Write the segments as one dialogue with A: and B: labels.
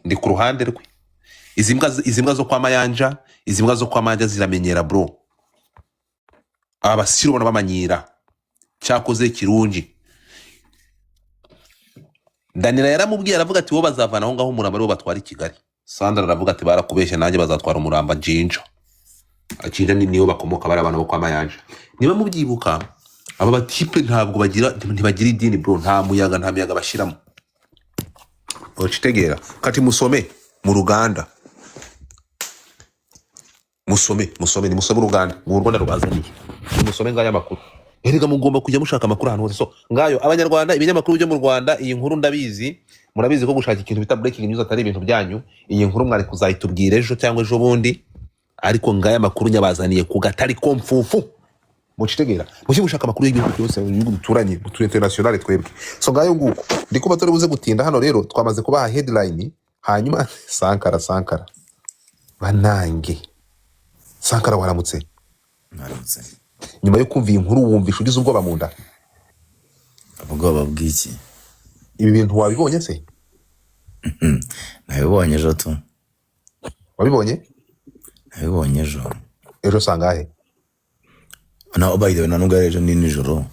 A: ndi ku ruhande rwe. Izi mbwa zo kwa Mayanja, izi mbwa zo kwa Mayanja ziramenyera bro. Abasiri ubona bamanyira. Cyakoze kirungi. Danira yaramubwiye aravuga ati wo bazavana aho ngaho umuramba aribo batwara i Kigali. Sandra aravuga ati barakubeshye nanjye bazatwara umuramba Jinja. Akinja niyo bakomoka bari abantu bo kwa Mayanja. Niba mubyibuka aba batipe ntabwo ntibagira idini bro, nta muyaga bashiramo. Ochitegera kati musome mu Ruganda. Musome ni musome Ruganda. Mu Rwanda rubazaniye. Musome ngaya makuru. Erega mugomba kujya mushaka amakuru ahantu hose. So ngayo abanyarwanda ibinyamakuru byo mu Rwanda iyi nkuru ndabizi, murabizi ko gushaka ikintu bita breaking news atari ibintu byanyu. Iyi nkuru mwari kuzayitubwira ejo cyangwa ejo bundi, ariko ngaya makuru nyabazaniye ku gatari komfufu. Muchitegera mushi mushaka amakuru y'ibintu byose y'ibintu bituranye mutu international twebwe. So ngayo nguko ndiko batore buze gutinda hano rero twamaze kubaha headline hanyuma Sankara banange. Sankara waramutse nyuma yo kumva iyi nkuru wumvisha ugize ubwoba mu nda?
B: Ubwoba bw'iki?
A: Ibi bintu wabibonye se?
B: Nabibonye ejo tu.
A: Wabibonye?
B: Nabibonye ejo.
A: Ejo sangahe?
B: Na by the way nanubwo ejo ni nijoro.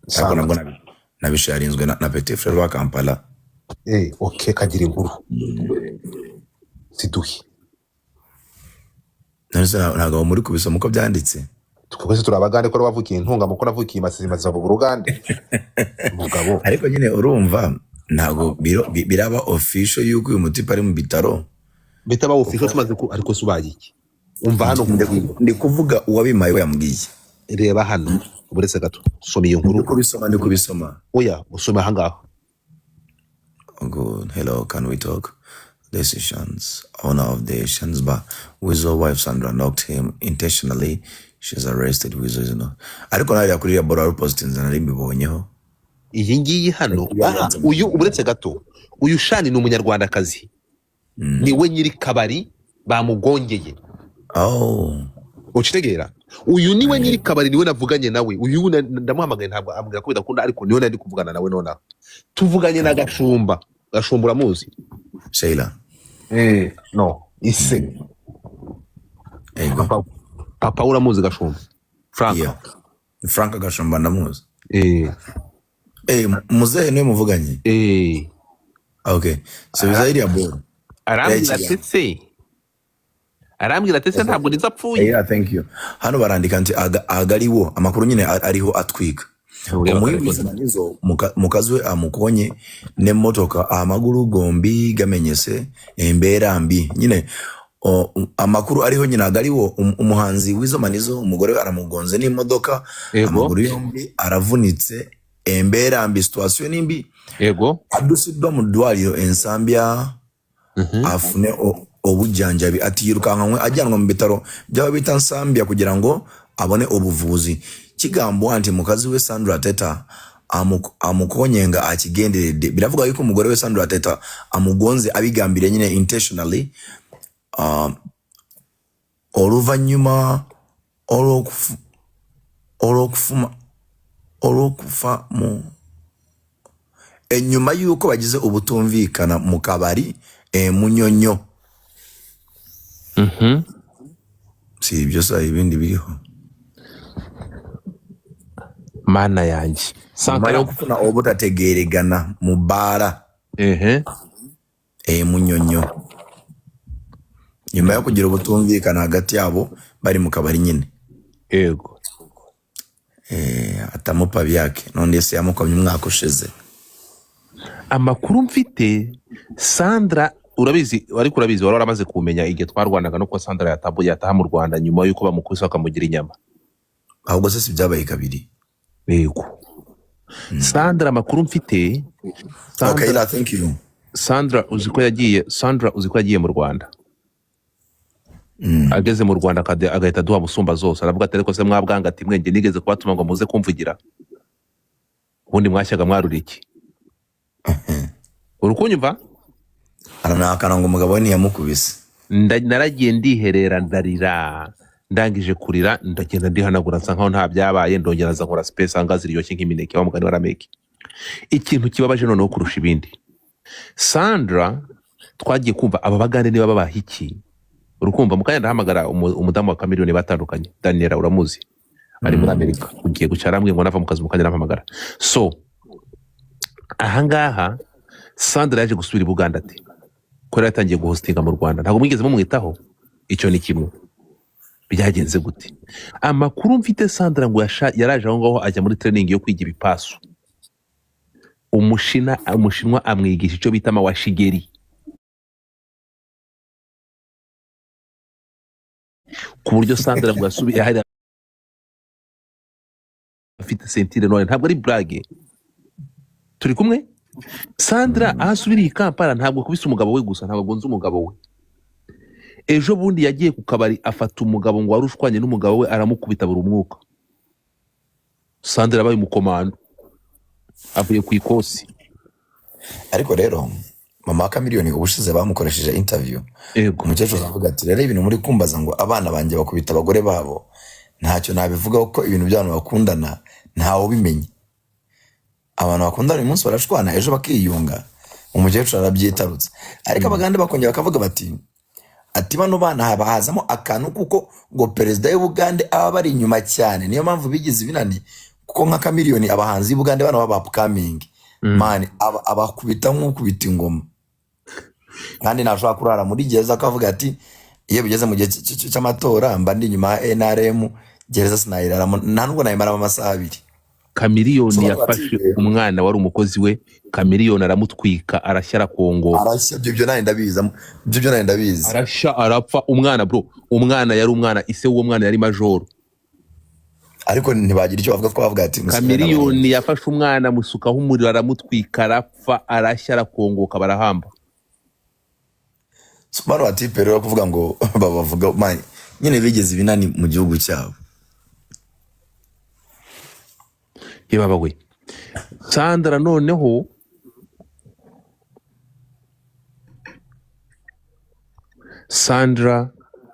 B: Sako nabwo nabisharinzwe na Petit Frere wa Kampala.
A: Okay, kagira inkuru. Siduhi.
B: Ntabwo muri kubisoma uko byanditse.
A: Twese turabagande ko bavukiye intunga muko navukiye Masizima zava mu Ruganda. Mugabo.
B: Ariko nyine urumva ntabwo biraba official yuko uyu mutipe ari mu bitaro.
A: Bitaba official tumaze ko ariko subaye iki? Umva hano
B: ndi kuvuga uwabimaye we yambwiye.
A: Reba hano buretse gato. Soma iyo nkuru.
B: Ndi kubisoma.
A: Oya, usoma hangaho.
B: Good. Hello, can we talk? The Sessions, owner of the Sessions bar, Weasel wife Sandra knocked him intentionally. She's arrested. Weasel is not. Ariko nayo yakuriya bora postings na rimbi bonyeho.
A: Iyi ngiyi hano uyu uburetse gato. Uyu Shani ni umunyarwandakazi. Niwe nyiri kabari bamugongeye. Uchitegera. Uyu niwe nyiri kabari niwe navuganye nawe. Uyu ndamuhamagaye ntabwo ambwira ko bidakunda ariko niwe nari kuvugana nawe nona. Tuvuganye na Gashumba. Gashumbura muzi.
B: Sheila.
A: No, ise. Papa uramuzi Gashumba. Frank.
B: Yeah. Frank Gashumba ndamuzi. Muzehe niwe muvuganye. Okay. So bizairi ya bora.
A: Arambwira tese ntabwo nizapfuye.
B: Yeah, thank you. Hano barandika nti agaliwo amakuru nyine ariho atwika. Umuyibiza manizo mukazwe amukonye ne motoka amaguru gombi gamenyese embera mbi nyine amakuru ariho nyine agaliwo umuhanzi wizo manizo umugore aramugonze n'imodoka amaguru yombi aravunitse embera mbi situation nimbi adusidwa mu dwaliro ensambya afune obujanjabi ati yirukankamwe ajyanwa mu bitaro byaba bita nsambya kugira ngo abone ubuvuzi. Kigambo anti mukazi we Sandra Teta amukonyenga akigenderede. Biravuga yuko umugore we Sandra Teta amugonze abigambire nyine intentionally. Oluvanyuma olokufa mu enyuma yuko bagize ubutumvikana mu kabari munyonyo. Si ibyo sa ibindi biriho.
A: Mana yanjye
B: Sankara kufuna obutategeregana mu bara munyonyo nyuma yo kugira ubutumvikana hagati yabo bari mu kabari nyine.
A: Yego.
B: Atamupa byake none se yamukomye umwaka usheze.
A: Amakuru mfite Sandra urabizi wari waramaze kumenya igihe twarwanaga no ko Sandra yataha mu Rwanda nyuma yuko bamukubise bakamugira inyama.
B: Ahubwo se byabaye kabiri.
A: Yego. Sandra amakuru mfite
B: Okay, thank you.
A: Sandra uziko yagiye mu Rwanda. Ageze mu Rwanda agahita duha musumba zose aravuga ati ariko se mwabwanga ati mwenge nigeze kubatuma ngo muze kumvugira. Ubundi mwashyaga mwaruri iki? Urukunyumva?
B: Aranakana ngo umugabo ni yamukubise.
A: Naragiye ndiherera ndarira. Ndangije kurira ndagenda ndihanagura nsa nkaho nta byabaye ndongera za nkora space anga ziryoshye nk'imineke wa mugani warameke. Ikintu kibabaje noneho kurusha ibindi. Sandra twagiye kumva aba bagande niba babaha iki urukumva mukanya ndahamagara umudamu wa Chameleone batandukanye Daniela uramuzi ari muri Amerika ugiye gucara amwe ngo nava mu kazi mukanya nahamagara so ahangaha Sandra yaje gusubira i Buganda ati ko yatangiye guhostinga mu Rwanda ntabwo mwigeze mumwitaho icyo ni kimwe byagenze gute amakuru mfite Sandra ngo yaraje aho ngaho ajya muri training yo kwiga ibipasu umushinwa amwigisha icyo bita amawashigeri ku buryo Sandra ngo yasubiye hari afite sentire none ntabwo ari blague turi kumwe Sandra ahasubiriye i Kampala ntabwo kubisa umugabo we gusa ntabwo agonze umugabo we ejo bundi yagiye ku kabari afata umugabo ngo warushwanye n'umugabo we aramukubita buri umwuka Sandra abaye umukomando avuye ku ikosi
B: ariko rero mama wa Chameleone ubushize bamukoresheje interview umukecuru avuga ati rero ibintu muri kumbaza ngo abana banjye bakubita abagore babo ntacyo nabivuga kuko ibintu by'abantu bakundana ntawe ubimenye abantu bakundana uyu munsi barashwana ejo bakiyunga umukecuru arabyitarutse ariko abagande bakongera bakavuga bati ati bano bana bahazamo akantu kuko ngo perezida y'Ubugande aba bari inyuma cyane niyo mpamvu bigize ibinani kuko nka Chameleone abahanzi y'Ubugande bano baba upcoming man abakubita nk'ukubita ingoma kandi nashobora kurara muri gereza akavuga ati iyo bigeze mu gihe cy'amatora mba ndi inyuma ya NRM gereza sinayiraramo nta nubwo nayimaramo amasaha 2
A: Chameleone yafashe umwana wari umukozi we Chameleone aramutwika arashyara kongo
B: arashya byo nari ndabizi
A: arashya arapfa umwana bro umwana yari umwana ise w'uwo mwana yari major
B: ariko ntibagira icyo bavuga ko bavuga ati
A: Chameleone yafashe umwana musukaho umuriro aramutwika arapfa arashya arakongoka barahamba
B: bano batipe rero kuvuga ngo bavuga nyine bigeze ibinani mu gihugu cyabo
A: yebaba we Sandra noneho Sandra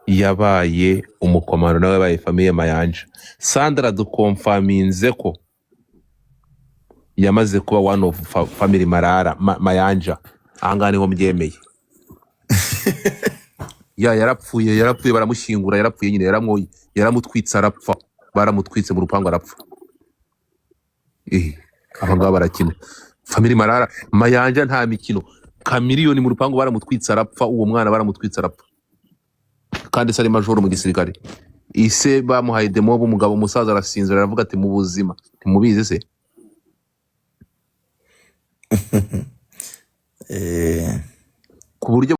A: yabaye umukomando nawe yabaye famille Mayanja Sandra dukonfaminze ko yamaze kuba one of family Marara Mayanja ahangane ho mbyemeye yarapfuye baramushyingura yarapfuye nyine yaramutwitse arapfa baramutwitse mu rupango arapfa abangaba barakina family Marara Mayanja nta mikino Chameleone mu rupango baramutwitse arapfa uwo mwana baramutwitse arapfa kandi sari majoro mu gisirikare ise bamuhaye demo b'umugabo umusaza arasinzira aravuga ati mu buzima ntimubizi se ku buryo